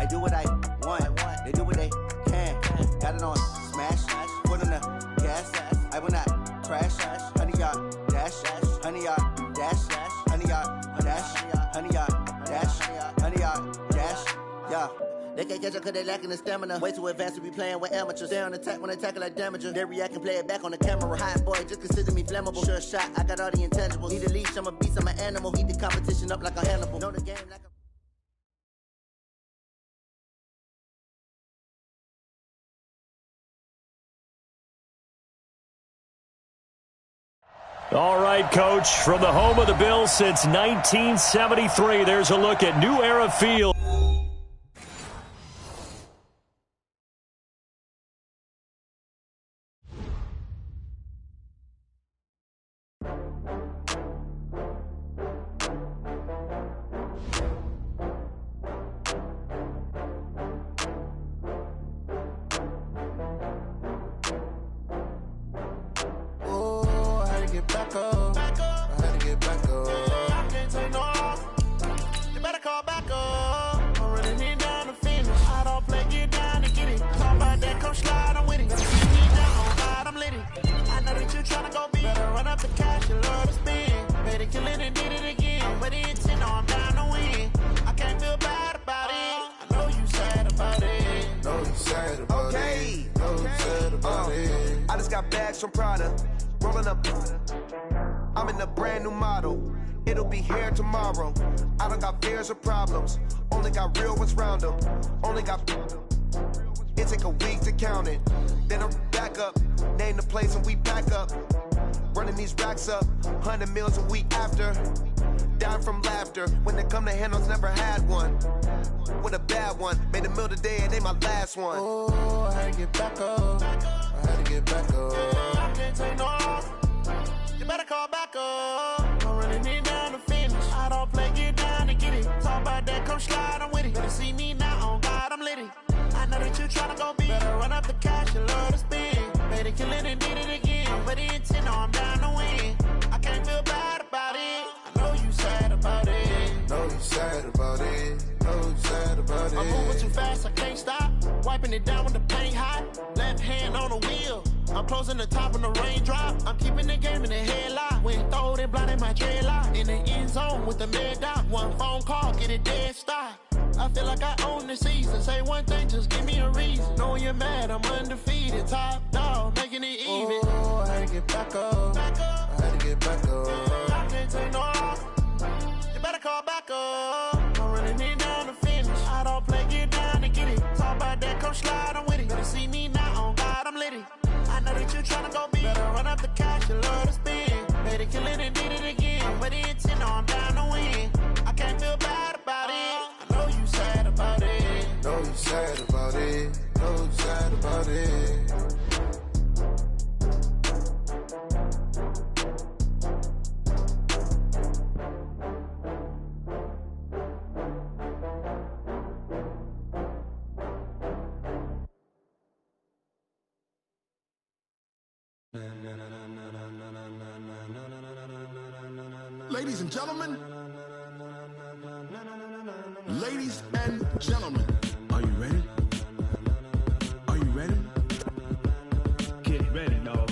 do what I want. They do what they can. Got it on smash. Foot on the gas. I will not crash. Honey yard dash. Honey yard dash. Honey yard dash. Honey yard dash. Honey yard dash. Yeah. They can't catch up cause they lacking the stamina. Way too advanced to be playing with amateurs. Stay on attack when attack like damager. They react and play it back on the camera. Hot boy, just consider me flammable. Sure shot, I got all the intangibles. Need a leash, I'm a beast, I'm an animal. Eat the competition up like a Hannibal. Know the game like a... All right, Coach, from the home of the Bills since 1973, there's a look at New Era Field. From Prada, rolling up. I'm in a brand new model. It'll be here tomorrow. I don't got fears or problems. Only got real ones round them. Only got. It take a week to count it. Then I'm back up. Name the place and we back up. Running these racks up. 100 meals a week after. Dying from laughter. When it come to handles, never had one. With a bad one. Made a meal today and they my last one. Oh, I had to get back up. I had to get back up. I can't take no loss. You better call back up. I'm running it down to finish. I don't play, get down to get it. Talk about that, come slide, I'm with it. Better see me now, on God, I'm litty. I know that you tryna go big. Better run up the cash, you love to spend. Better kill it and did it again. But the intent, no, I'm down to win. I can't feel bad about it. I know you sad about it. Know you sad about it. Know you sad about it. I'm moving too fast, I can't stop. Wiping it down with the paint hot. Left hand on the wheel. I'm closing the top on the raindrop. I'm keeping the game in the headlock. When throw it, blinding my dreadlock. In the end zone with the mid dot. One phone call, get it dead stop. I feel like I own the season. Say one thing, just give me a reason. Knowing you're mad, I'm undefeated. Top dog, making it even. Oh, I had to get back up. I had to get back up. I can't take no loss. You better call back up. I'm running it down to finish. I don't play, get down to get it. Talk about that, come slide, I'm with it. Better see me now, on God, I'm litty. I know that you tryna go big. Better run up the cash, you love to spend. Better kill it and did it again. But the intent, no, I'm down to win. I can't feel bad about it. I know you sad about it. Know you sad about it. Know you sad about it. Ladies and gentlemen, ladies and gentlemen, are you ready? Are you ready? Get ready, dog.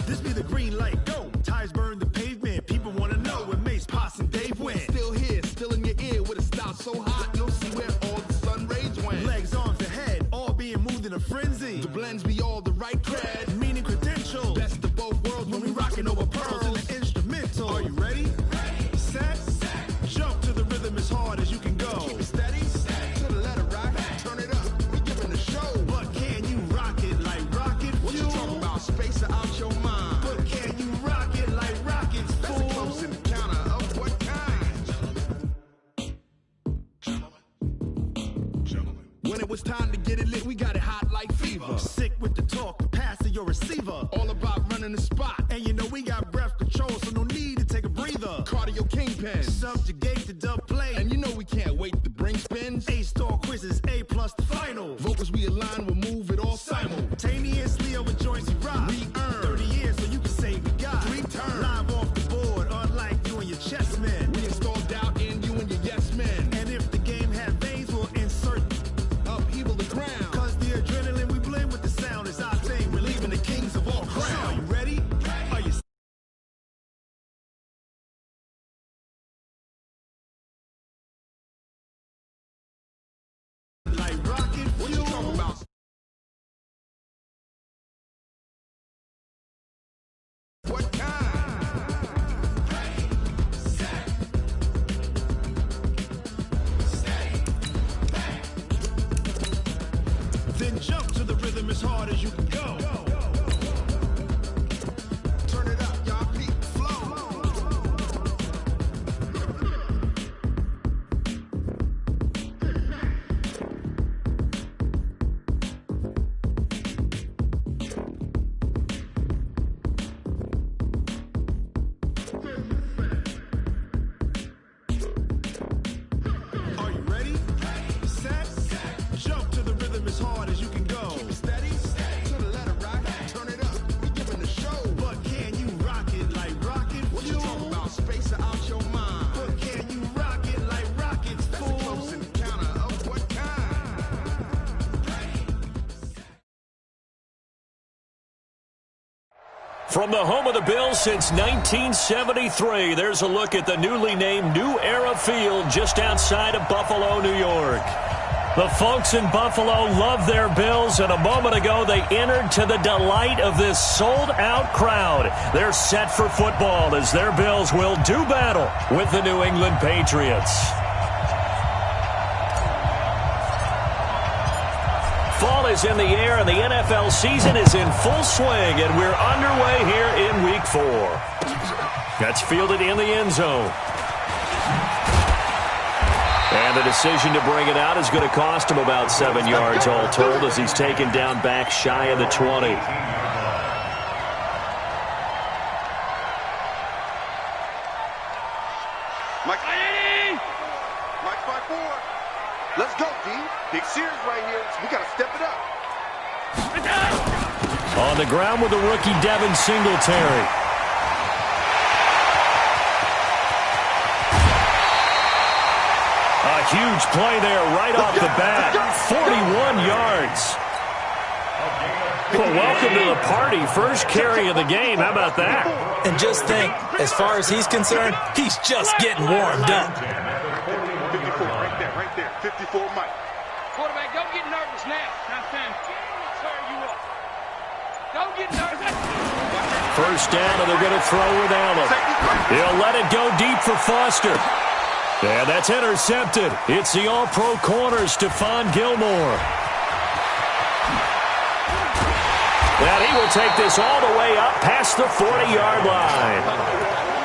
This be the green light, go. Tires burn the pavement. People want to know where Mace, Potts, and Dave went. Still here, still in your ear with a style so hot. No see where all the sun rays went. Legs, arms, and head, all being moved in a frenzy. The blends be all the right cred, meaning credentials. Best of both worlds when we rocking over pearls in the instrumental. Are you ready? Set, jump to the rhythm as hard as you can go. Keep it steady, to the letter rock. Turn it up, we giving the show. But can you rock it like rocket fuel? What you talking about? Space out your mind. But can you rock it like rockets, fool? That's a close encounter of what kind? Gentlemen. When it was time to get it lit, we got it hot like fever. Sick with the talk, the pass to your receiver. All about running the spot. And you know we got breath control, so no need to take a breather. the cardio kingpin. Subjugate the dub play. And you know we can't wait to bring spins. A-star quizzes, A+ the final. Vocals we align, we'll move it all simultaneously over joints we rock. We earn 30 years so you can say we got 3 turns. Live off the board, unlike you and your chess men. We install doubt in you and your yes men. And if the game had veins, we'll insert upheaval the ground. Cause the adrenaline we blend with the sound is our thing. We're leaving the kings of all crowns. So, are you ready? Are you like rocket fuel? What you talking about? What kind? Then jump to the rhythm as hard as you can go. Turn it up, y'all peak flow. Are you ready? Set. Jump to the rhythm as hard as you can go. Keep it steady. To the letter right. Turn it up. We giving the show. But can you rock it like rocket fuel? What you talking about? Space out your mind. But can you rock it like rockets, fool? That's a close encounter of what kind? From the home of the Bills since 1973, there's a look at the newly named New Era Field just outside of Buffalo, New York. The folks in Buffalo love their Bills, and a moment ago they entered to the delight of this sold-out crowd. They're set for football as their Bills will do battle with the New England Patriots. Fall is in the air, and the NFL season is in full swing, and we're underway here in Week 4. That's fielded in the end zone. And the decision to bring it out is going to cost him about 7 yards all told as he's taken down back shy of the 20. Mike 5-4. Let's go, D. Big series right here. We got to step it up. On the ground with the rookie Devin Singletary. A huge play there right off the bat. 41 yards. Well, welcome to the party. First carry of the game. How about that? And just think, as far as he's concerned, he's just getting warmed up. 54, right there. 54, Mike. Quarterback, don't get nervous now. Not time. Tear you up. Don't get nervous. First down, and they're going to throw without him. He'll let it go deep for Foster. And that's intercepted. It's the all-pro corner, Stephon Gilmore. And he will take this all the way up past the 40-yard line.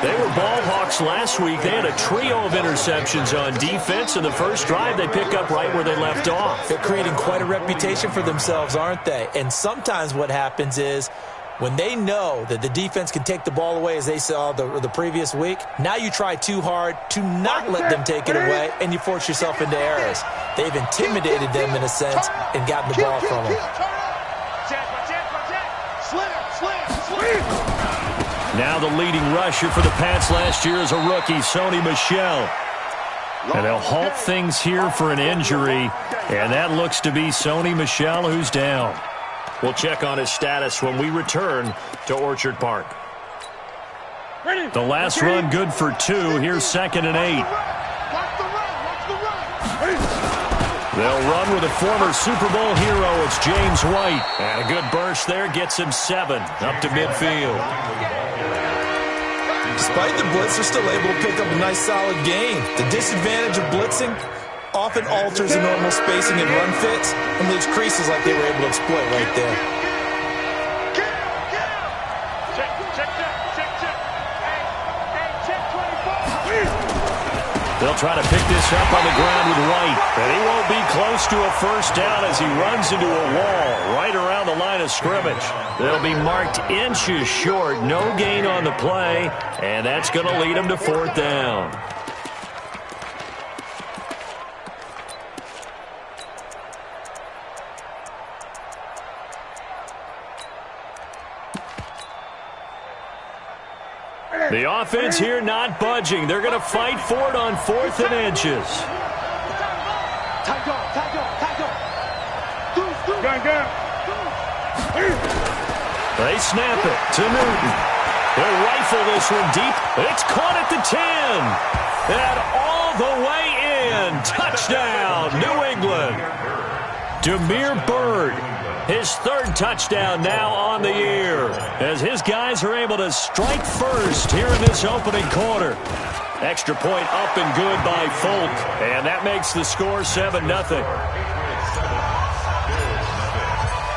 They were ball hawks last week. They had a trio of interceptions on defense. In the first drive, they pick up right where they left off. They're creating quite a reputation for themselves, aren't they? And sometimes what happens is when they know that the defense can take the ball away, as they saw the previous week, now you try too hard to not let them take it away, and you force yourself into errors. They've intimidated them in a sense and gotten the ball from them. Now the leading rusher for the Pats last year is a rookie, Sony Michel. And they'll halt things here for an injury, and that looks to be Sony Michel who's down. We'll check on his status when we return to Orchard Park. The last run good for 2. Here's 2nd and 8. They'll run with a former Super Bowl hero. It's James White. And a good burst there gets him 7 up to midfield. Despite the blitz, they're still able to pick up a nice, solid gain. The disadvantage of blitzing often alters the normal spacing and run fits and leaves creases like they were able to exploit right there. They'll try to pick this up on the ground with White. And he won't be close to a first down as he runs into a wall right around the line of scrimmage. They'll be marked inches short. No gain on the play. And that's going to lead them to fourth down. The offense here not budging. They're going to fight for it on 4th and inches. They snap it to Newton. They'll rifle this one deep. It's caught at the 10. And all the way in. Touchdown, New England. Damiere Byrd. His 3rd touchdown now on the year as his guys are able to strike first here in this opening quarter. Extra point up and good by Folk, and that makes the score 7-0.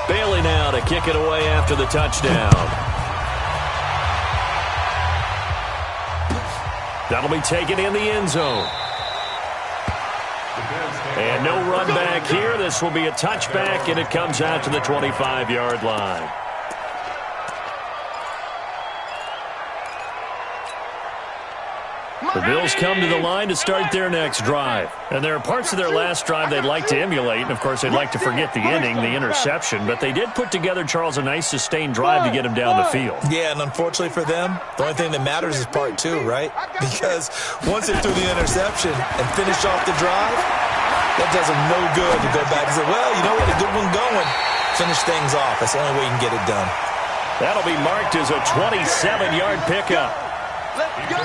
Bailey now to kick it away after the touchdown. That'll be taken in the end zone. And no run back here. This will be a touchback, and it comes out to the 25-yard line. The Bills come to the line to start their next drive. And there are parts of their last drive they'd like to emulate. And, of course, they'd like to forget the ending, the interception. But they did put together, Charles, a nice sustained drive to get him down the field. Yeah, and unfortunately for them, the only thing that matters is part 2, right? Because once they threw the interception and finished off the drive, that does them no good to go back and say, well, you know what, a good one going. Finish things off. That's the only way you can get it done. That'll be marked as a 27-yard pickup. Let's go.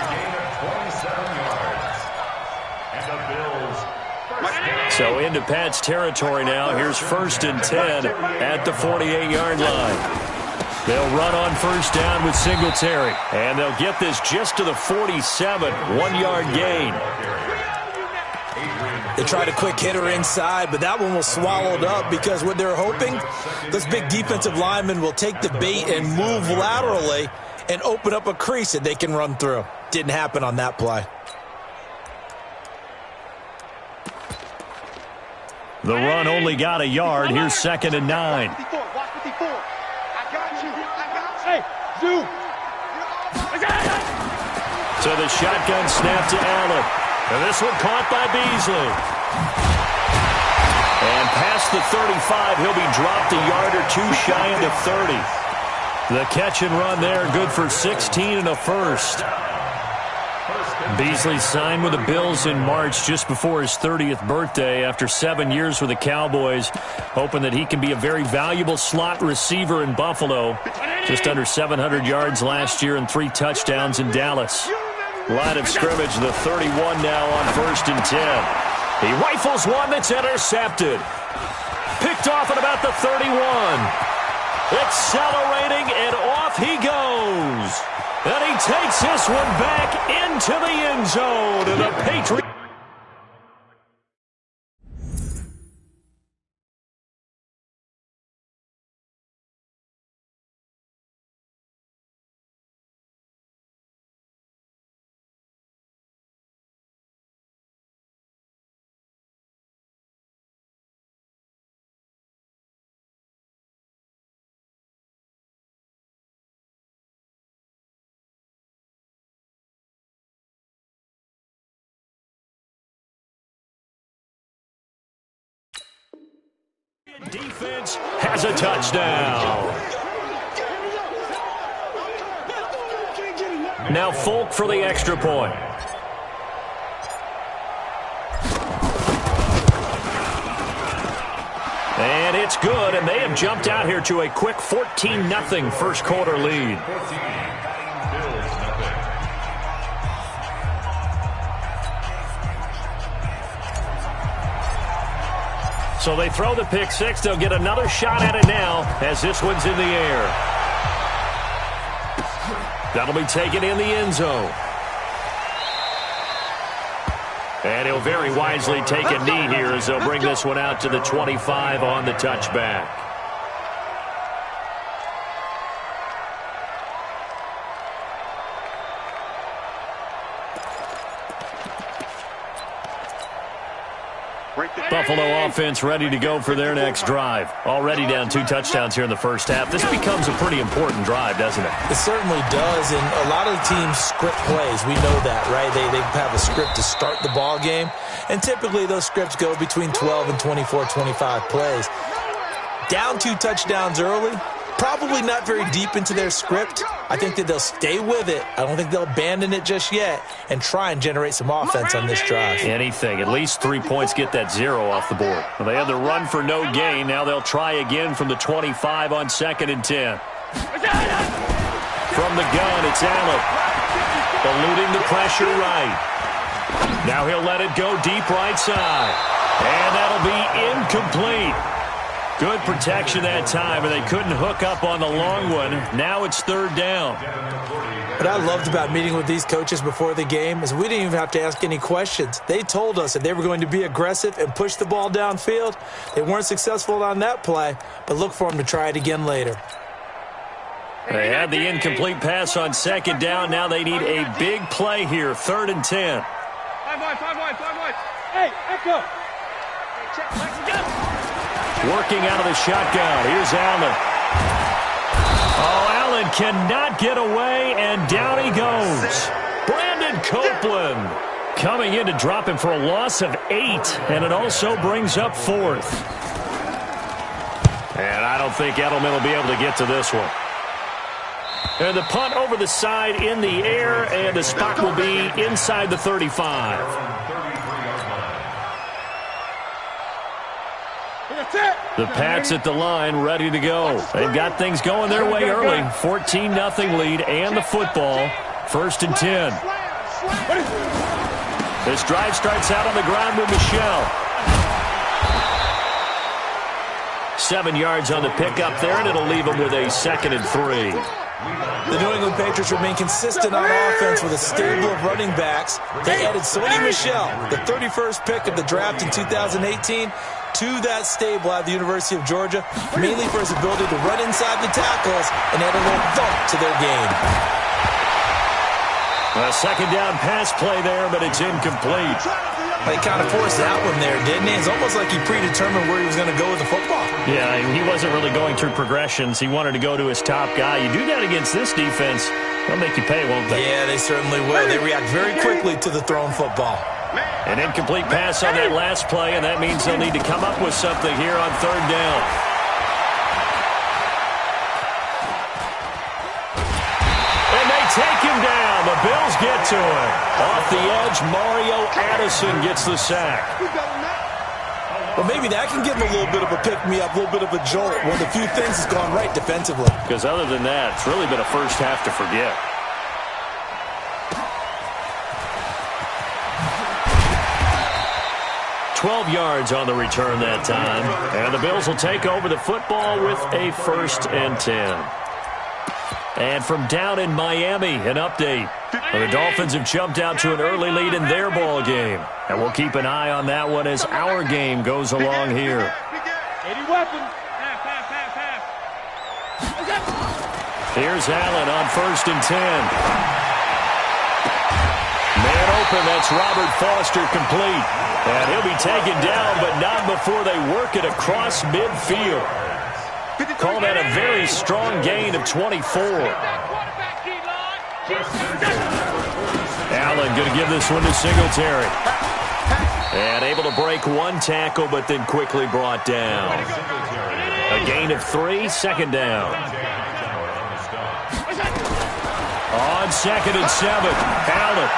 So into Pat's territory now. Here's 1st and 10 at the 48-yard line. They'll run on first down with Singletary. And they'll get this just to the 47, 1-yard gain. They tried a quick hitter inside, but that one was swallowed up because what they're hoping, this big defensive lineman will take the bait and move laterally and open up a crease that they can run through. Didn't happen on that play. The run only got a yard. Here's 2nd and 9. Watch 54. I got you. Hey, Zoo. So the shotgun snap to Allen. And this one caught by Beasley. And past the 35, he'll be dropped a yard or 2 shy of the 30. The catch and run there, good for 16 and a first. Beasley signed with the Bills in March just before his 30th birthday after 7 years with the Cowboys, hoping that he can be a very valuable slot receiver in Buffalo. Just under 700 yards last year and 3 touchdowns in Dallas. Line of scrimmage, the 31 now on 1st and 10. He rifles one that's intercepted. Picked off at about the 31. Accelerating, and off he goes. And he takes this one back into the end zone. And the Patriots. Defense has a touchdown. Now Folk for the extra point. And it's good, and they have jumped out here to a quick 14-0 first quarter lead. So they throw the pick six. They'll get another shot at it now as this one's in the air. That'll be taken in the end zone. And he'll very wisely take a knee here as they'll bring this one out to the 25 on the touchback. Buffalo offense ready to go for their next drive. Already down 2 touchdowns here in the first half. This becomes a pretty important drive, doesn't it? It certainly does, and a lot of the teams script plays. We know that, right? They have a script to start the ball game, and typically those scripts go between 12 and 24, 25 plays. Down 2 touchdowns early, probably not very deep into their script. I think that they'll stay with it. I don't think they'll abandon it just yet and try and generate some offense on this drive. Anything. At least 3 points get that 0 off the board. Well, they had the run for no gain. Now they'll try again from the 25 on 2nd and 10. From the gun, it's Allen. Eluding the pressure right. Now he'll let it go deep right side. And that'll be incomplete. Good protection that time, and they couldn't hook up on the long one. Now it's 3rd down. What I loved about meeting with these coaches before the game is we didn't even have to ask any questions. They told us that they were going to be aggressive and push the ball downfield. They weren't successful on that play, but look for them to try it again later. They had the incomplete pass on 2nd down. Now they need a big play here, 3rd and 10. 5 wide. Hey, echo. Working out of the shotgun. Here's Allen. Oh, Allen cannot get away, and down he goes. Brandon Copeland coming in to drop him for a loss of 8, and it also brings up 4th. And I don't think Edelman will be able to get to this one. And the punt over the side in the air, and the spot will be inside the 35. The Pats at the line, ready to go. They've got things going their way early. 14-0 lead and the football. 1st and 10. This drive starts out on the ground with Michel. 7 yards on the pickup there, and it'll leave them with a 2nd and 3. The New England Patriots remain consistent on offense with a stable of running backs. They added Sony Michel, the 31st pick of the draft in 2018, to that stable at the University of Georgia, mainly for his ability to run inside the tackles and add a little thump to their game. A 2nd down pass play there, but it's incomplete. He kind of forced that one there, didn't he? It's almost like he predetermined where he was going to go with the football. Yeah, he wasn't really going through progressions. He wanted to go to his top guy. You do that against this defense, they'll make you pay, won't they? Yeah, they certainly will. They react very quickly to the thrown football. An incomplete pass on that last play, and that means they'll need to come up with something here on 3rd down. And they take him down. The Bills get to him. Off the edge, Mario Addison gets the sack. Well, maybe that can give him a little bit of a pick-me-up, a little bit of a jolt. One of the few things that's gone right defensively. Because other than that, it's really been a first half to forget. $12 yards on the return that time. And the Bills will take over the football with a 1st and 10. And from down in Miami, an update. The Dolphins have jumped out to an early lead in their ball game. And we'll keep an eye on that one as our game goes along here. 80 weapon. Here's Allen on 1st and 10. Man open, that's Robert Foster complete. And he'll be taken down, but not before they work it across midfield. Call that a very strong gain of 24. Allen going to give this one to Singletary. And able to break one tackle, but then quickly brought down. A gain of 3, 2nd down. On 2nd and 7, Allen.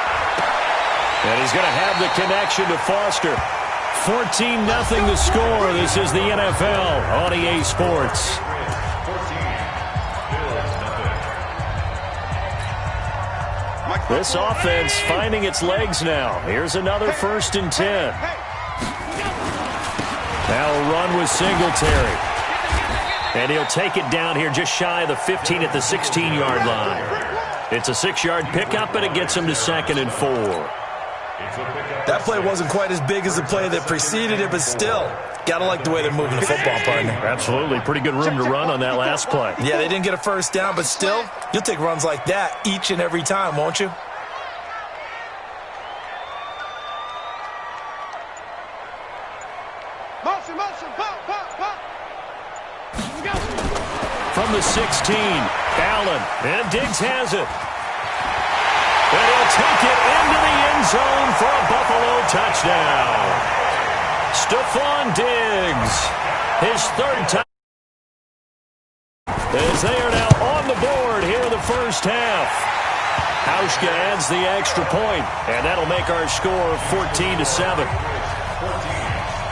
And he's going to have the connection to Foster. 14-0 the score. This is the NFL on EA Sports. This offense finding its legs now. Here's another 1st and 10. Now a run with Singletary. And he'll take it down here just shy of the 15 at the 16-yard line. It's a 6-yard pickup, and it gets him to 2nd and 4. That play wasn't quite as big as the play that preceded it, but still, gotta like the way they're moving the football, partner. Absolutely. Pretty good room to run on that last play. Yeah, they didn't get a 1st down, but still, you'll take runs like that each and every time, won't you? From the 16, Allen, and Diggs has it. And he'll take it into the end zone for a Buffalo touchdown. Stephon Diggs, his third touchdown. As they are now on the board here in the first half. Hauschka adds the extra point, and that'll make our score 14-7.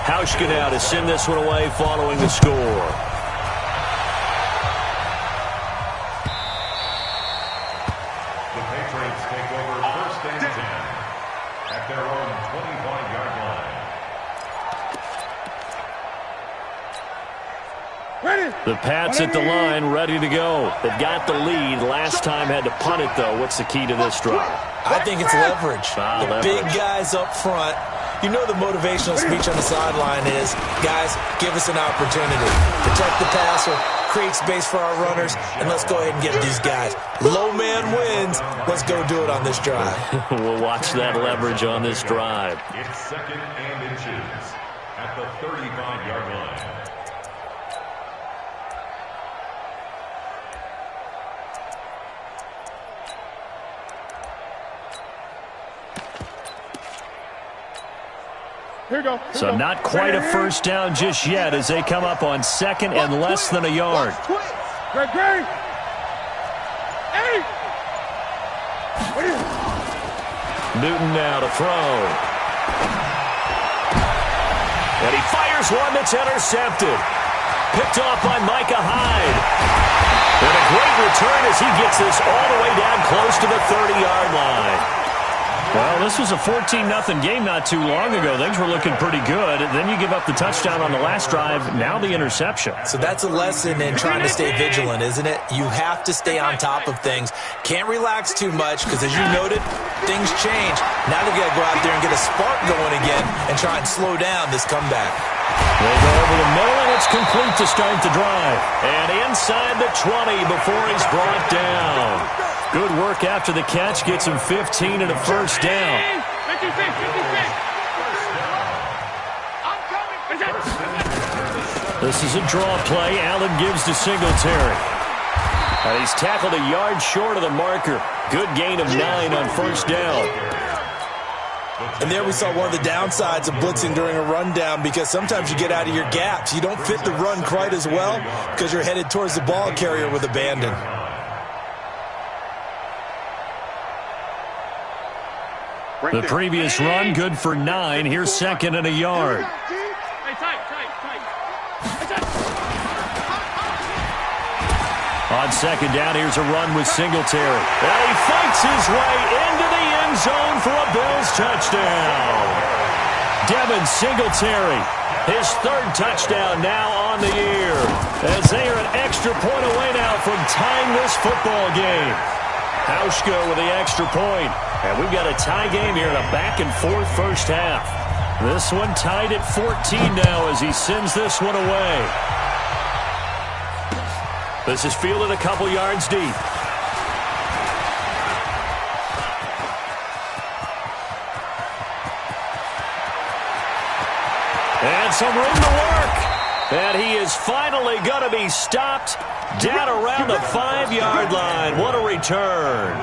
Hauschka now to send this one away following the score. The Patriots take over first and 10 at their own 25-yard line. The Pats at the line, ready to go. They've got the lead. Last time had to punt it, though. What's the key to this drive? I think it's leverage. Leverage. Big guys up front. You know the motivational speech on the sideline is, guys, give us an opportunity. Protect the passer, create space for our runners, and let's go ahead and get these guys. Low man wins. Let's go do it on this drive. We'll watch that leverage on this drive. It's second and inches at the 35-yard line. So not quite a first down just yet as they come up on second and less than a yard. Newton now to throw. And he fires one that's intercepted. Picked off by Micah Hyde. And a great return as he gets this all the way down close to the 30-yard line. Well, this was a 14-0 game not too long ago. Things were looking pretty good. Then you give up the touchdown on the last drive. Now the interception. So that's a lesson in trying to stay vigilant, isn't it? You have to stay on top of things. Can't relax too much because, as you noted, things change. Now they've got to go out there and get a spark going again and try and slow down this comeback. They go over the middle, and it's complete to start the drive. And inside the 20 before he's brought down. Good work after the catch. Gets him 15 and a first down. This is a draw play. Allen gives to Singletary. And he's tackled a yard short of the marker. Good gain of 9 on first down. And there we saw one of the downsides of blitzing during a rundown because sometimes you get out of your gaps. You don't fit the run quite as well because you're headed towards the ball carrier with abandon. The previous run, good for 9. Here's second and a yard. On second down, here's a run with Singletary. And he fights his way into the end zone for a Bills touchdown. Devin Singletary, his third touchdown now on the year. As they are an extra point away now from tying this football game. Hauschka with the extra point. And we've got a tie game here in a back-and-forth first half. This one tied at 14 now as he sends this one away. This is fielded a couple yards deep. And some room to work. And he is finally going to be stopped down around the 5-yard line. What a return.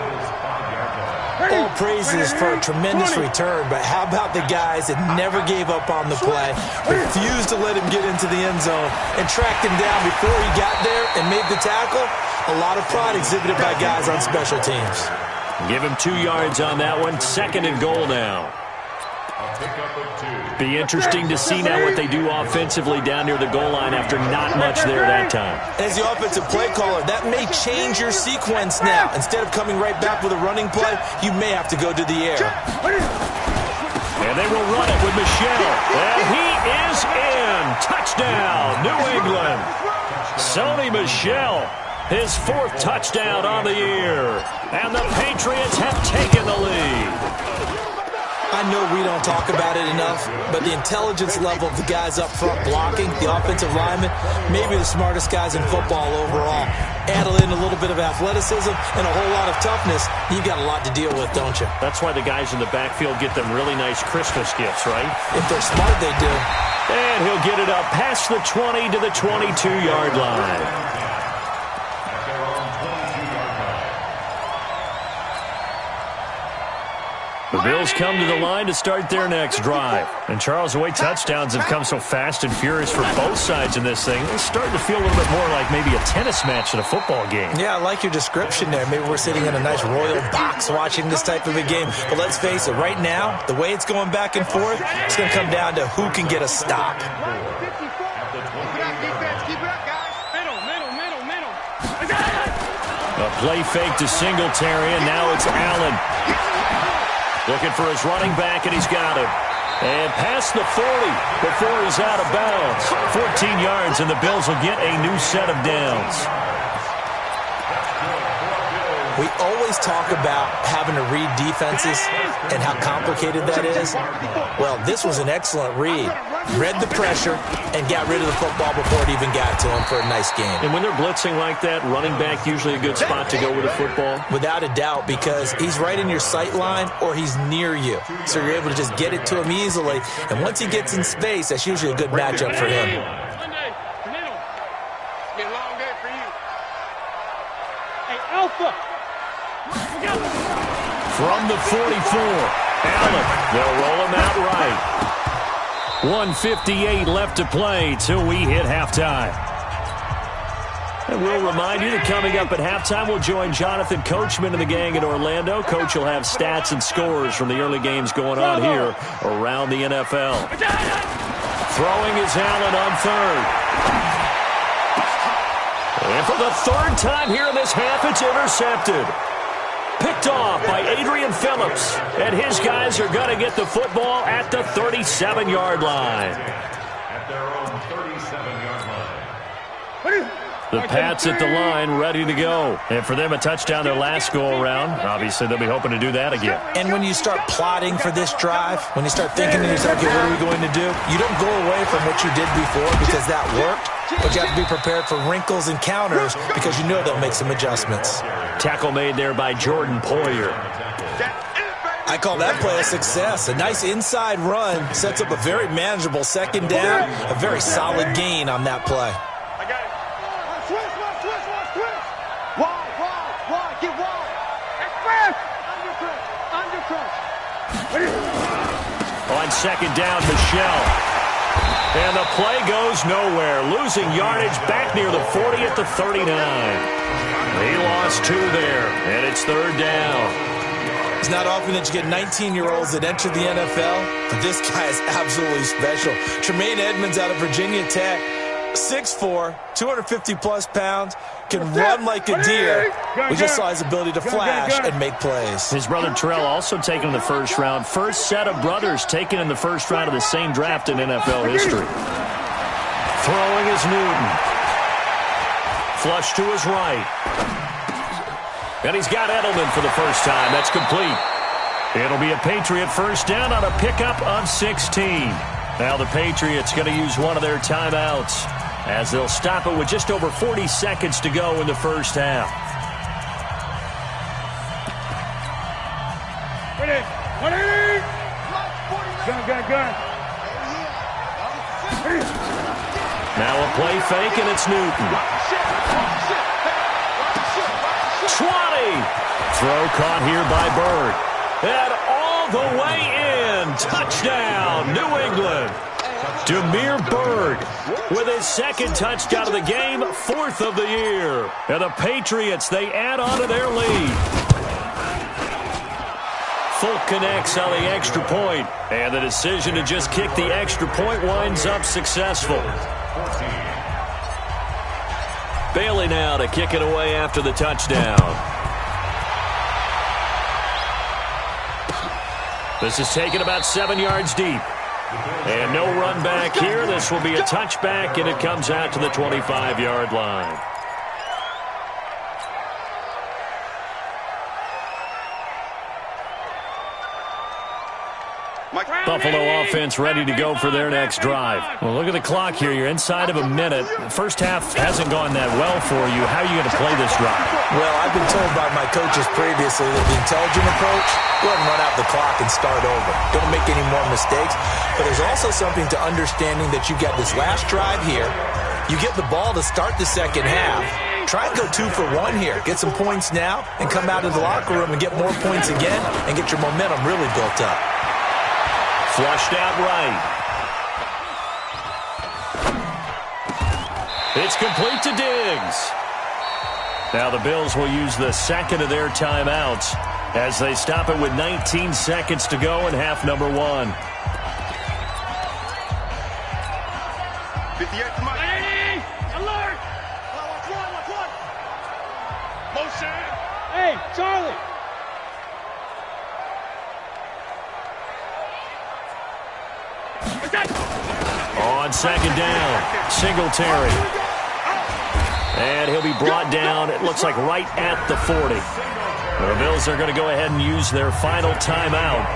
All praises for a tremendous return, but how about the guys that never gave up on the play, refused to let him get into the end zone, and tracked him down before he got there and made the tackle? A lot of pride exhibited by guys on special teams. Give him 2 yards on that one. Second and goal now. Be interesting to see now what they do offensively down near the goal line after not much there that time. As the offensive play caller, that may change your sequence now. Instead of coming right back with a running play, you may have to go to the air. And they will run it with Michel. And he is in. Touchdown, New England. Sony Michel, his 4th touchdown on the year. And the Patriots have taken the lead. I know we don't talk about it enough, but the intelligence level of the guys up front blocking, the offensive linemen, maybe the smartest guys in football overall. Add in a little bit of athleticism and a whole lot of toughness, you've got a lot to deal with, don't you? That's why the guys in the backfield get them really nice Christmas gifts, right? If they're smart, they do. And he'll get it up past the 20 to the 22-yard line. The Bills come to the line to start their next drive. And, Charles, the way touchdowns have come so fast and furious for both sides in this thing, it's starting to feel a little bit more like maybe a tennis match at a football game. Yeah, I like your description there. Maybe we're sitting in a nice royal box watching this type of a game. But let's face it, right now, the way it's going back and forth, it's going to come down to who can get a stop. A play fake to Singletary, and now it's Allen. Looking for his running back, and he's got him. And past the 40 before he's out of bounds. 14 yards, and the Bills will get a new set of downs. We always talk about having to read defenses and how complicated that is. Well, this was an excellent read. Read the pressure and got rid of the football before it even got to him for a nice game. And when they're blitzing like that, running back usually a good spot to go with the football? Without a doubt, because he's right in your sight line or he's near you. So you're able to just get it to him easily. And once he gets in space, that's usually a good matchup for him. From the 44, Allen, they'll roll him out right. 1:58 left to play till we hit halftime. And we'll remind you that coming up at halftime, we'll join Jonathan Coachman and the gang in Orlando. Coach will have stats and scores from the early games going on here around the NFL. Throwing is Allen on third. And for the third time here in this half, it's intercepted. Picked off by Adrian Phillips. And his guys are going to get the football at the 37-yard line. At their own 37-yard line. The Pats at the line, ready to go. And for them, a touchdown their last go-around. Obviously, they'll be hoping to do that again. And when you start plotting for this drive, when you start thinking to yourself, okay, what are we going to do? You don't go away from what you did before because that worked. But you have to be prepared for wrinkles and counters because you know they'll make some adjustments. Tackle made there by Jordan Poyer. I call that play a success. A nice inside run sets up a very manageable second down. A very solid gain on that play. On second down, Michelle. And the play goes nowhere. Losing yardage back near the 40 at the 39. He lost 2 there, and it's third down. It's not often that you get 19-year-olds that enter the NFL, but this guy is absolutely special. Tremaine Edmonds out of Virginia Tech, 6'4", 250-plus pounds, can run like a deer. We just saw his ability to flash and make plays. His brother Terrell also taken in the first round. First set of brothers taken in the first round of the same draft in NFL history. Throwing is Newton. Flush to his right. And he's got Edelman for the first time. That's complete. It'll be a Patriot first down on a pickup of 16. Now the Patriots going to use one of their timeouts as they'll stop it with just over 40 seconds to go in the first half. Gun. Now a play fake, and it's Newton. 20. Throw caught here by Bird. And all the way in. Touchdown, New England. Damiere Byrd with his second touchdown of the game, 4th of the year. And the Patriots, they add on to their lead. Folk connects on the extra point, and the decision to just kick the extra point winds up successful. Bailey now to kick it away after the touchdown. This is taken about 7 yards deep. And no run back here. This will be a touchback, and it comes out to the 25-yard line. The Buffalo offense ready to go for their next drive. Well, look at the clock here. You're inside of a minute. The first half hasn't gone that well for you. How are you going to play this drive? Well, I've been told by my coaches previously that the intelligent approach, go ahead and run out the clock and start over. Don't make any more mistakes. But there's also something to understanding that you got this last drive here. You get the ball to start the second half. Try and go 2 for 1 here. Get some points now and come out of the locker room and get more points again and get your momentum really built up. Flushed out right. It's complete to Diggs. Now the Bills will use the second of their timeouts as they stop it with 19 seconds to go in half number 1. 58 to my alert! Watch one. Motion. Hey, Charlie. On second down, Singletary. And he'll be brought down, it looks like right at the 40. The Bills are going to go ahead and use their final timeout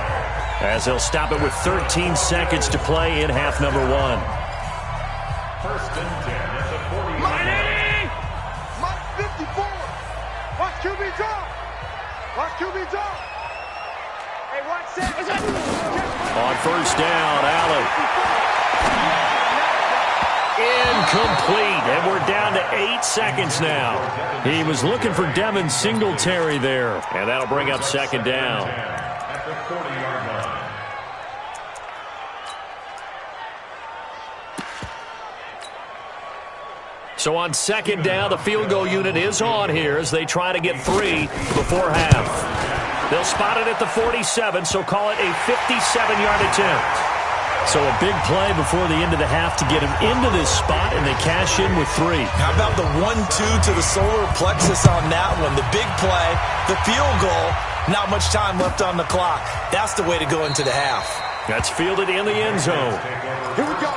as they'll stop it with 13 seconds to play in half number 1. First and 10 at the 40. Mike 54. Watch QB draw. Watch QB draw. Hey, watch set. On first down, Allen. Incomplete, and we're down to 8 seconds now. He was looking for Devin Singletary there, and that'll bring up second down. At the 40-yard line. So on second down, the field goal unit is on here as they try to get 3 before half. They'll spot it at the 47, so call it a 57-yard attempt. So a big play before the end of the half to get him into this spot, and they cash in with 3. How about the 1-2 to the solar plexus on that one? The big play, the field goal, not much time left on the clock. That's the way to go into the half. That's fielded in the end zone. Here we go.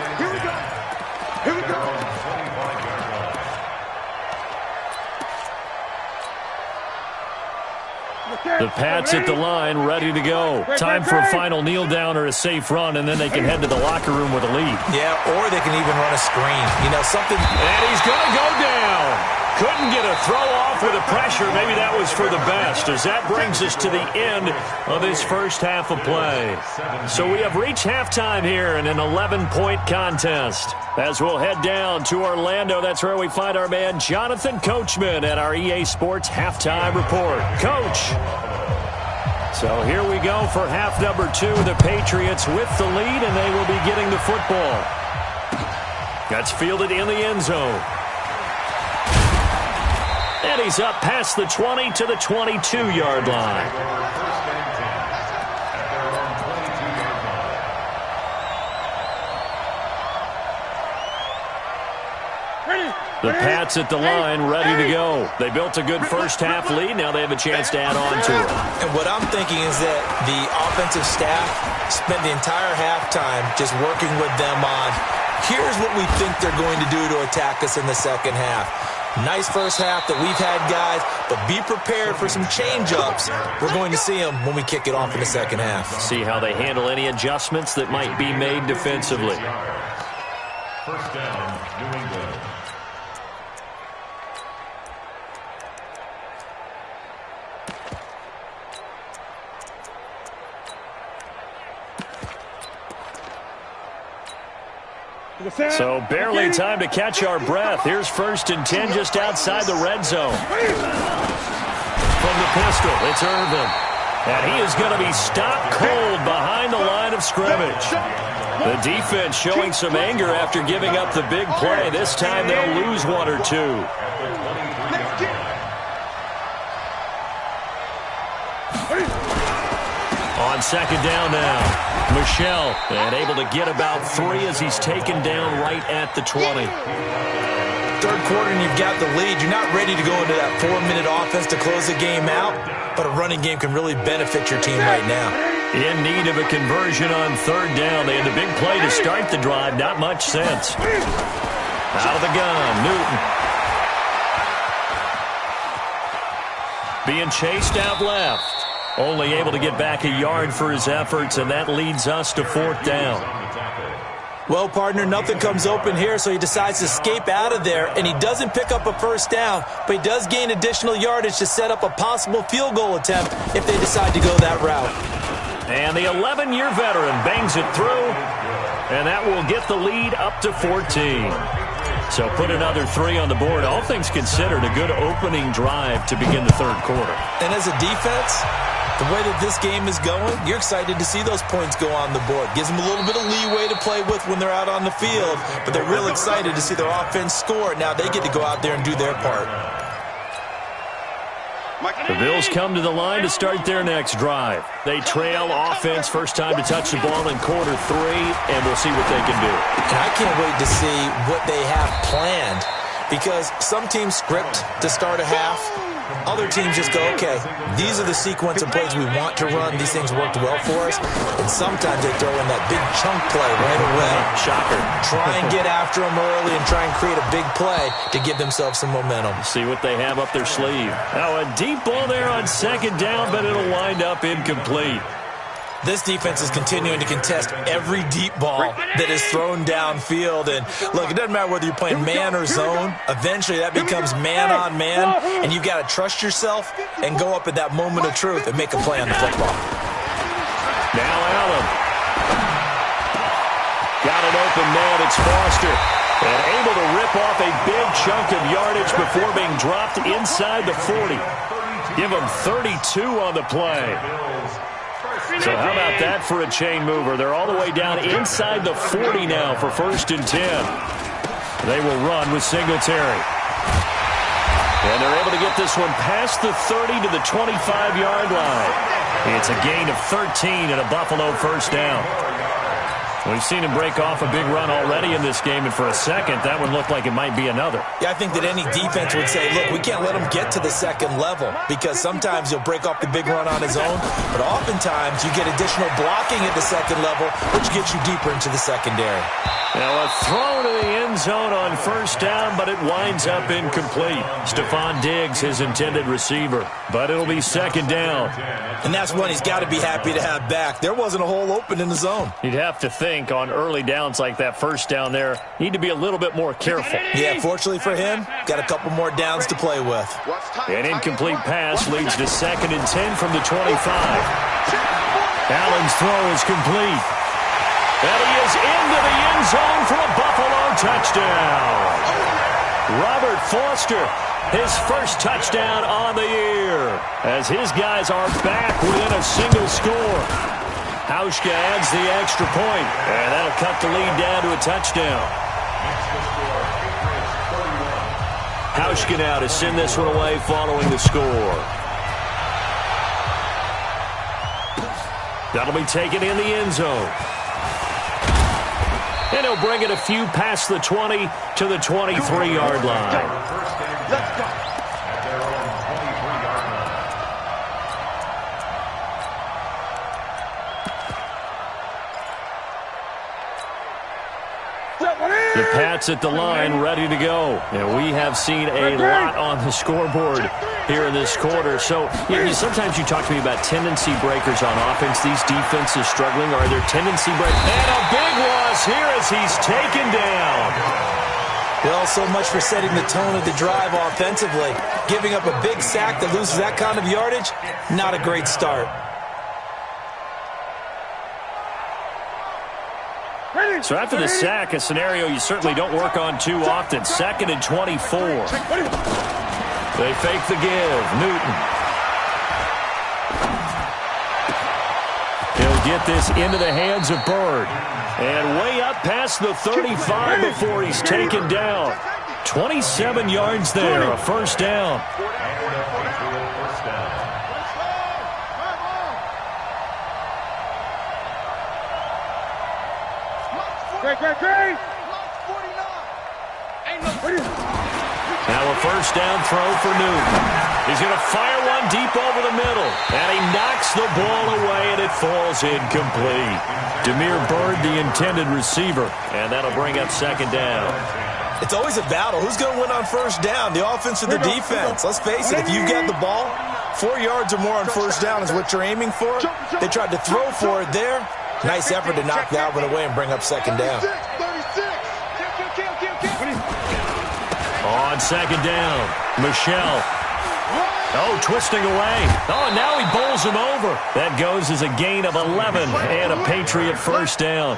The Pats at the line, ready to go. Time for a final kneel down or a safe run, and then they can head to the locker room with a lead. Yeah, or they can even run a screen. You know, something. And he's going to go down. Couldn't get a throw off with the pressure. Maybe that was for the best, as that brings us to the end of this first half of play. So we have reached halftime here in an 11-point contest. As we'll head down to Orlando, that's where we find our man Jonathan Coachman at our EA Sports Halftime Report. Coach. So here we go for half number 2. The Patriots with the lead, and they will be getting the football. That's fielded in the end zone. And he's up past the 20 to the 22-yard line. The Pats at the line, ready to go. They built a good first-half lead. Now they have a chance to add on to it. And what I'm thinking is that the offensive staff spent the entire halftime just working with them on, here's what we think they're going to do to attack us in the second half. Nice first half that we've had, guys, but be prepared for some change-ups. We're going to see them when we kick it off in the second half. See how they handle any adjustments that might be made defensively. First down, New England. So barely time to catch our breath. Here's first and 10 just outside the red zone. From the pistol, it's Irvin. And he is going to be stopped cold behind the line of scrimmage. The defense showing some anger after giving up the big play. This time they'll lose 1 or 2. On second down now. Michelle, and able to get about 3 as he's taken down right at the 20. Third quarter and you've got the lead. You're not ready to go into that 4-minute offense to close the game out, but a running game can really benefit your team right now. In need of a conversion on third down. They had the big play to start the drive. Not much sense. Out of the gun, Newton. Being chased out left. Only able to get back a yard for his efforts, and that leads us to 4th down. Well, partner, nothing comes open here, so he decides to escape out of there, and he doesn't pick up a first down, but he does gain additional yardage to set up a possible field goal attempt if they decide to go that route. And the 11-year veteran bangs it through, and that will get the lead up to 14. So put another 3 on the board. All things considered, a good opening drive to begin the third quarter. And as a defense, the way that this game is going, you're excited to see those points go on the board. Gives them a little bit of leeway to play with when they're out on the field, but they're real excited to see their offense score. Now they get to go out there and do their part. The Bills come to the line to start their next drive. They trail offense, first time to touch the ball in quarter 3, and we'll see what they can do. And I can't wait to see what they have planned, because some teams script to start a half. Other teams just go, okay, these are the sequence of plays we want to run. These things worked well for us. And sometimes they throw in that big chunk play right away. Shocker. Try and get after them early and try and create a big play to give themselves some momentum. See what they have up their sleeve. Now a deep ball there on 2nd down, but it'll wind up incomplete. This defense is continuing to contest every deep ball that is thrown downfield. And, look, it doesn't matter whether you're playing man or zone. Eventually that becomes man-on-man, and you've got to trust yourself and go up at that moment of truth and make a play on the football. Now Allen. Got an open man. It's Foster. And able to rip off a big chunk of yardage before being dropped inside the 40. Give him 32 on the play. So how about that for a chain mover? They're all the way down inside the 40 now for 1st and 10. They will run with Singletary. And they're able to get this one past the 30 to the 25-yard line. It's a gain of 13 and a Buffalo first down. We've seen him break off a big run already in this game, and for a second, that one looked like it might be another. Yeah, I think that any defense would say, look, we can't let him get to the second level, because sometimes he'll break off the big run on his own, but oftentimes you get additional blocking at the second level, which gets you deeper into the secondary. Now a throw to the end zone on 1st down, but it winds up incomplete. Stephon Diggs, his intended receiver, but it'll be 2nd down. And that's one he's got to be happy to have back. There wasn't a hole open in the zone. You'd have to think on early downs like that 1st down there, need to be a little bit more careful. Yeah, fortunately for him, got a couple more downs to play with. An incomplete pass leads to 2nd and 10 from the 25. Allen's throw is complete. And he is into the end zone for a Buffalo touchdown. Robert Foster, his first touchdown on the year, as his guys are back within a single score. Hauschka adds the extra point, and that'll cut the lead down to a touchdown. Hauschka now to send this one away following the score. That'll be taken in the end zone. And he'll bring it a few past the 20 to the 23-yard line. Let's go. The Pats at the line, ready to go. And we have seen a lot on the scoreboard here in this quarter. So sometimes you talk to me about tendency breakers on offense. These defenses struggling. Are there tendency breakers? And a big loss here as he's taken down. Well, so much for setting the tone of the drive offensively. Giving up a big sack that loses that kind of yardage, not a great start. So after the sack, a scenario you certainly don't work on too often. 2nd and 24. They fake the give. Newton. He'll get this into the hands of Bird. And way up past the 35 before he's taken down. 27 yards there, a first down. Now a first down throw for Newton. He's going to fire one deep over the middle. And he knocks the ball away, and it falls incomplete. Demir Bird, the intended receiver. And that'll bring up 2nd down. It's always a battle. Who's going to win on first down, the offense or the defense? Let's face it, if you've got the ball, 4 yards or more on first down is what you're aiming for. They tried to throw for it there. Nice effort to knock that one away and bring up second down. On second down, Michelle. Oh, twisting away. Oh, and now he bowls him over. That goes as a gain of 11 and a Patriot first down.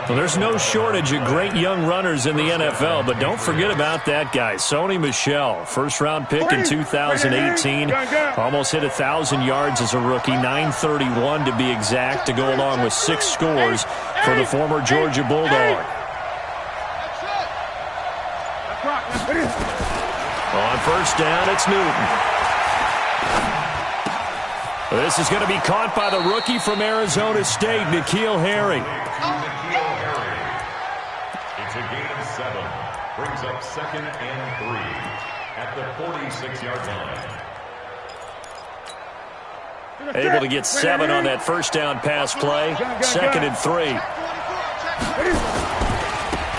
Well, there's no shortage of great young runners in the NFL, but don't forget about that guy, Sony Michel. First-round pick in 2018. Almost hit 1,000 yards as a rookie, 931 to be exact, to go along with 6 scores for the former Georgia Bulldog. On first down, it's Newton. This is going to be caught by the rookie from Arizona State, N'Keal Harry. It's a gain of 7. Brings up 2nd and 3 at the 46-yard line. Able to get 7 on that first down pass play. 2nd and 3.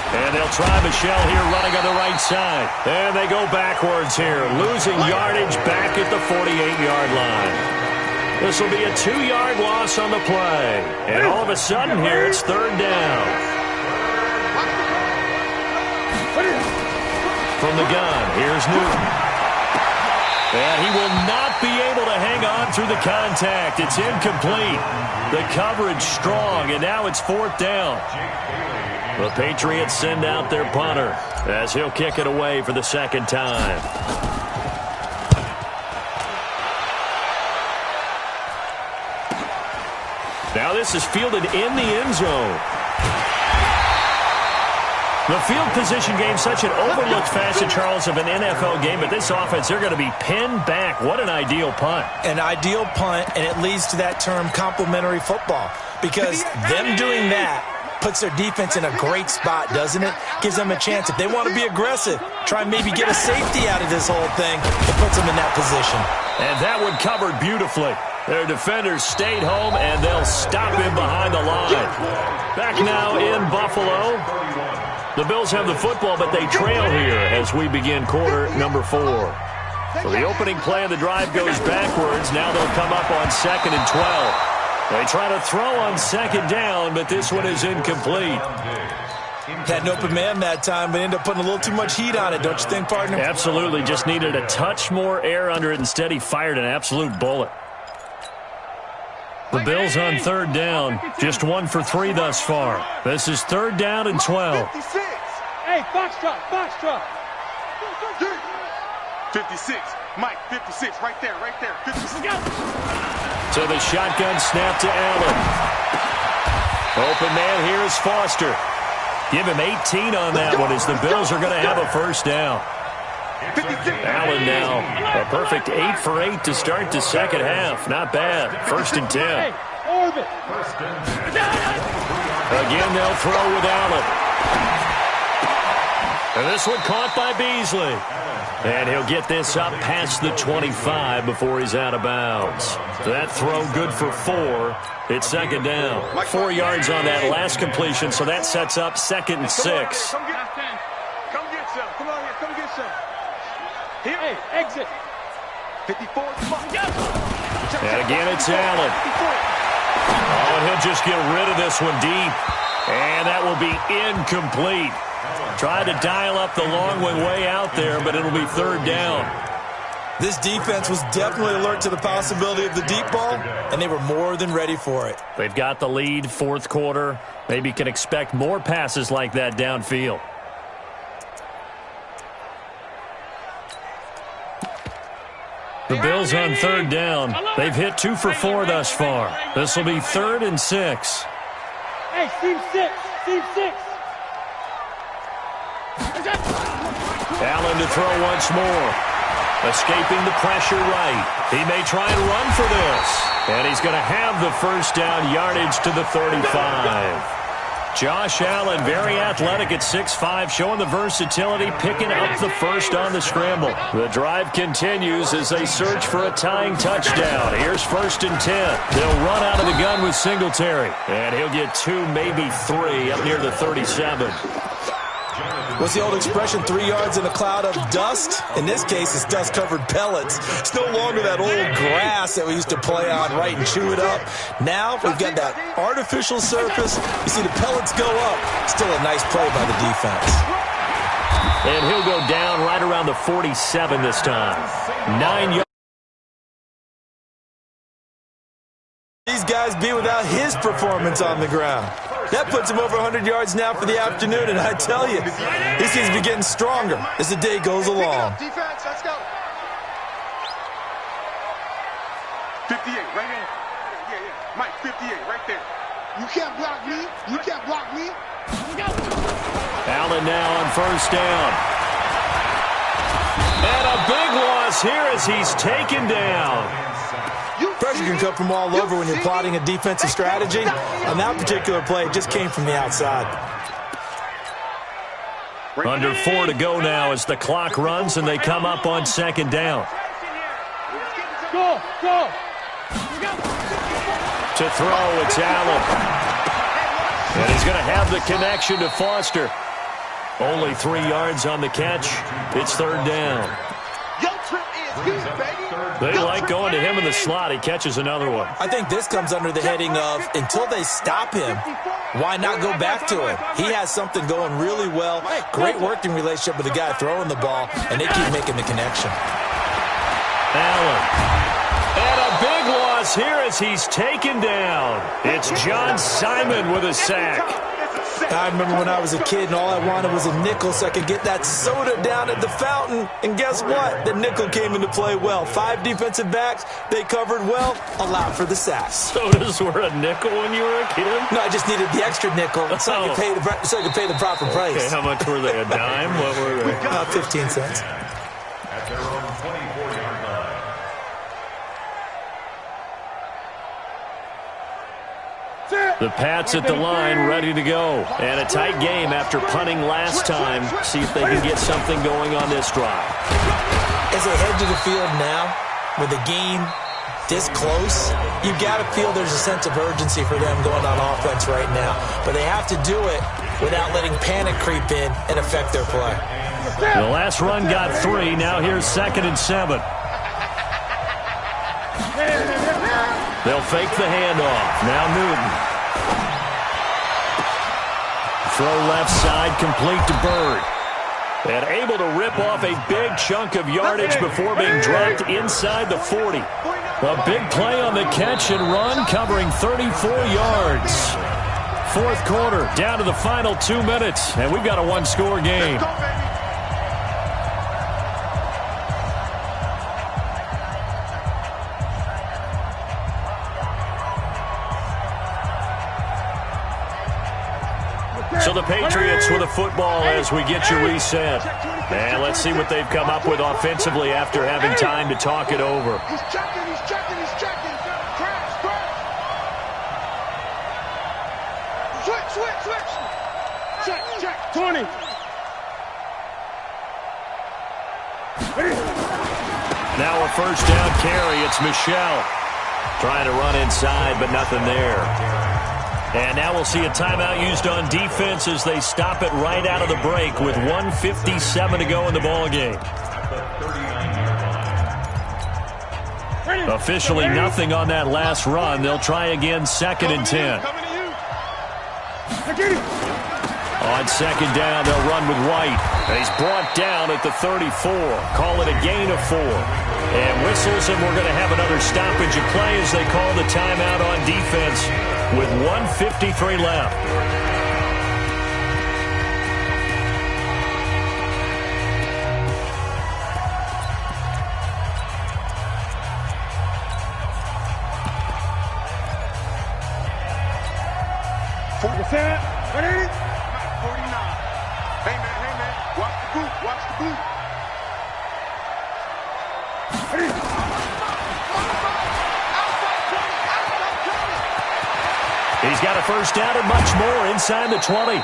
And they'll try Michelle here running on the right side. And they go backwards here, losing yardage back at the 48-yard line. This will be a 2-yard loss on the play. And all of a sudden here, it's 3rd down. From the gun, here's Newton. And he will not be able to hang on through the contact. It's incomplete. The coverage strong, and now it's 4th down. The Patriots send out their punter as he'll kick it away for the 2nd time. Now this is fielded in the end zone. The field position game, such an overlooked facet, Charles, of an NFL game, but this offense, they're going to be pinned back. What an ideal punt. An ideal punt, and it leads to that term complementary football, because them doing that puts their defense in a great spot, doesn't it? Gives them a chance. If they want to be aggressive, try and maybe get a safety out of this whole thing, it puts them in that position. And that one covered beautifully. Their defenders stayed home, and they'll stop him behind the line. Back now in Buffalo. The Bills have the football, but they trail here as we begin quarter number 4. So the opening play of the drive goes backwards. Now they'll come up on 2nd and 12. They try to throw on 2nd down, but this one is incomplete. Had an open man that time, but ended up putting a little too much heat on it, don't you think, partner? Absolutely. Just needed a touch more air under it. Instead, he fired an absolute bullet. The Bills on 3rd down. Just 1 for 3 thus far. This is 3rd down and 12. Hey, foxtrot, foxtrot. 56. Mike, 56. Right there, right there. 56. So the shotgun snap to Allen. Open man here is Foster. Give him 18 on that one as the Bills are going to have a first down. Allen now, a perfect 8 for 8 to start the second half. Not bad. 1st and 10. Again, they'll throw with Allen. And this one caught by Beasley. And he'll get this up past the 25 before he's out of bounds. That throw good for 4. It's 2nd down. 4 yards on that last completion, so that sets up 2nd and 6. Come get some. Come on here. Come get some. Here. Hey, exit. 54. And again, it's Allen. Oh, and he'll just get rid of this one deep. And that will be incomplete. Tried to dial up the long one way out there, but it'll be 3rd down. This defense was definitely alert to the possibility of the deep ball, and they were more than ready for it. They've got the lead, 4th quarter. Maybe can expect more passes like that downfield. The Bills on 3rd down. They've hit 2 for 4 thus far. This will be 3rd and 6. Hey, seam 6. Seam 6. Allen to throw once more. Escaping the pressure right. He may try and run for this. And he's going to have the first down, yardage to the 35. Josh Allen, very athletic at 6'5", showing the versatility, picking up the first on the scramble. The drive continues as they search for a tying touchdown. Here's 1st and 10. They'll run out of the gun with Singletary. And he'll get 2, maybe 3, up near the 37. What's the old expression, 3 yards in a cloud of dust? In this case, it's dust-covered pellets. It's no longer that old grass that we used to play on, right, and chew it up. Now we've got that artificial surface. You see the pellets go up. Still a nice play by the defense. And he'll go down right around the 47 this time. 9 yards. These guys be without his performance on the ground. That puts him over 100 yards now for the afternoon, and I tell you, he seems to be getting stronger as the day goes along. Defense, let's go. 58, right in. Yeah. Mike, 58, right there. You can't block me. You can't block me. Allen now on first down. And a big loss here as he's taken down. Pressure can come from all over when you're plotting a defensive strategy. On that particular play, it just came from the outside. Under 4 to go now as the clock runs and they come up on second down. Go. To throw, it's Allen. And he's going to have the connection to Foster. Only 3 yards on the catch. It's third down. Your trip is good, baby. They like going to him in the slot. He catches another one. I think this comes under the heading of, until they stop him, why not go back to him? He has something going really well. Great working relationship with the guy throwing the ball, and they keep making the connection. Allen. And a big loss here as he's taken down. It's John Simon with a sack. I remember when I was a kid and all I wanted was a nickel so I could get that soda down at the fountain. And guess what? The nickel came into play well. 5 defensive backs, they covered well, allowed for the sacks. Sodas were a nickel when you were a kid? No, I just needed the extra nickel so I could pay the proper price. Okay, how much were they? A dime? What were they? 15 cents. At their own 24-yard line. The Pats at the line, ready to go. And a tight game after punting last time. See if they can get something going on this drive. As they head to the field now, with the game this close, you've got to feel there's a sense of urgency for them going on offense right now. But they have to do it without letting panic creep in and affect their play. The last run got 3. Now here's 2nd and 7. They'll fake the handoff. Now Newton. Throw left side, complete to Bird. And able to rip off a big chunk of yardage before being dropped inside the 40. A big play on the catch and run, covering 34 yards. Fourth quarter, down to the final 2 minutes, and we've got a one-score game. So the Patriots with a football as we get you reset. And let's see what they've come up with offensively after having time to talk it over. He's checking. Crash. Switch. Check. 20. Now a first down carry. It's Michelle. Trying to run inside, but nothing there. And now we'll see a timeout used on defense as they stop it right out of the break with 1:57 to go in the ballgame. Officially nothing on that last run. They'll try again 2nd and 10. On 2nd down, they'll run with White. He's brought down at the 34. Call it a gain of 4. And whistles, and we're going to have another stoppage of play as they call the timeout on defense with 1:53 left. Ready? 49. Hey, man. Watch the boot. He's got a first down and much more inside the 20.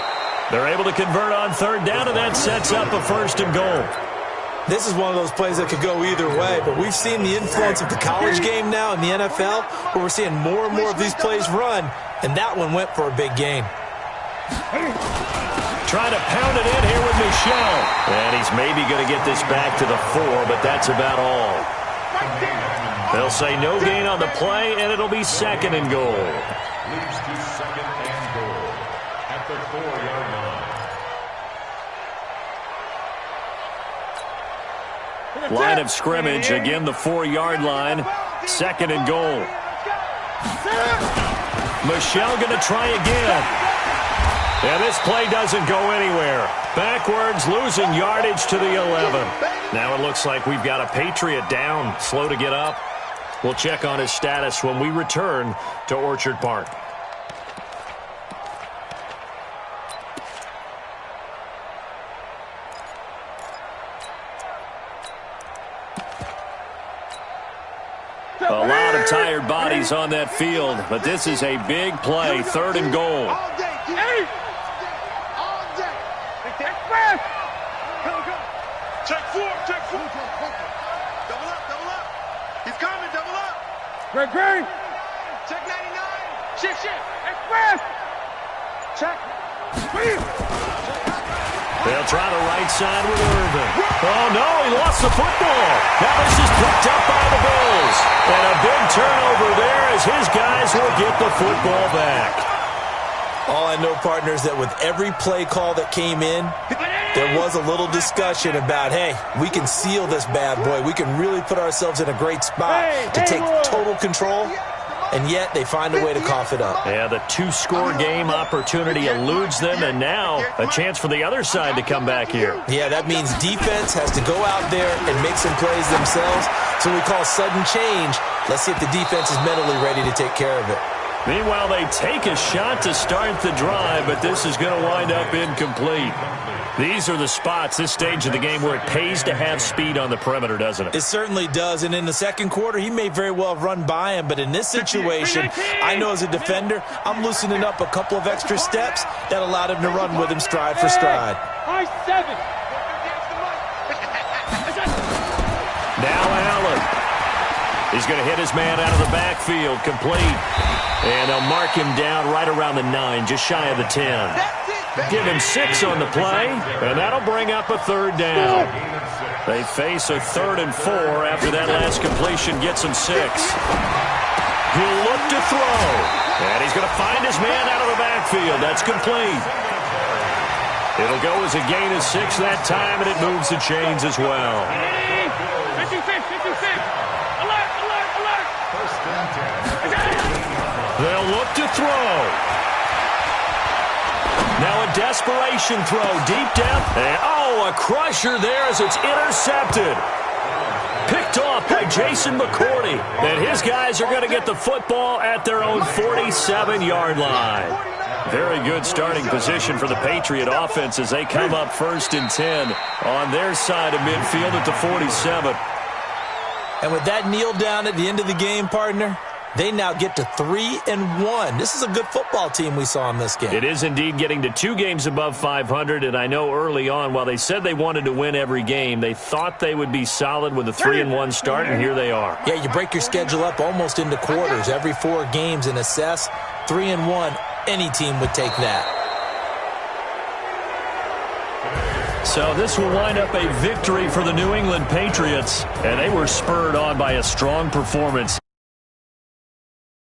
They're able to convert on 3rd down, and that sets up a 1st and goal. This is one of those plays that could go either way, but we've seen the influence of the college game now in the NFL, where we're seeing more and more of these plays run, and that one went for a big gain. trying to pound it in here with Michel. And he's maybe going to get this back to the 4, but that's about all. They'll say no gain on the play, and it'll be 2nd and goal. Leads to 2nd and goal at the 4-yard line. Line of scrimmage, again the 4-yard line. 2nd and goal. Michel going to try again. And this play doesn't go anywhere. Backwards, losing yardage to the 11. Now it looks like we've got a Patriot down, slow to get up. We'll check on his status when we return to Orchard Park. A lot of tired bodies on that field, but this is a big play, 3rd and goal. Check 4. Double up. He's coming, double up. Greg. Check 99. Shift. Express. Check. They'll try the right side with Irvin. Oh, no, he lost the football. Now this is picked up by the Bills. And a big turnover there as his guys will get the football back. All I know, partner, is that with every play call that came in, there was a little discussion about, hey, we can seal this bad boy. We can really put ourselves in a great spot to take total control, and yet they find a way to cough it up. Yeah, the 2-score game opportunity eludes them, and now a chance for the other side to come back here. Yeah, that means defense has to go out there and make some plays themselves. So we call sudden change. Let's see if the defense is mentally ready to take care of it. Meanwhile, they take a shot to start the drive, but this is going to wind up incomplete. These are the spots, this stage of the game, where it pays to have speed on the perimeter, doesn't it? It certainly does, and in the second quarter, he may very well have run by him, but in this situation, I know as a defender, I'm loosening up a couple of extra steps that allowed him to run with him stride for stride. Now Allen. He's going to hit his man out of the backfield, complete. And they'll mark him down right around the 9, just shy of the 10. Give him 6 on the play, and that'll bring up a 3rd down. They face a 3rd and 4 after that last completion gets him 6. He'll look to throw, and he's going to find his man out of the backfield. That's complete. It'll go as a gain of 6 that time, and it moves the chains as well. 56. Alert. They'll look to throw. Now a desperation throw deep down. And, a crusher there as it's intercepted. Picked off by Jason McCourty. And his guys are going to get the football at their own 47-yard line. Very good starting position for the Patriot offense as they come up 1st and 10 on their side of midfield at the 47. And with that kneel down at the end of the game, partner, they now get to 3-1. This is a good football team we saw in this game. It is indeed getting to 2 games above 500, and I know early on, while they said they wanted to win every game, they thought they would be solid with a 3-1 start, and here they are. Yeah, you break your schedule up almost into quarters, every 4 games, and assess 3-1. Any team would take that. So this will wind up a victory for the New England Patriots, and they were spurred on by a strong performance.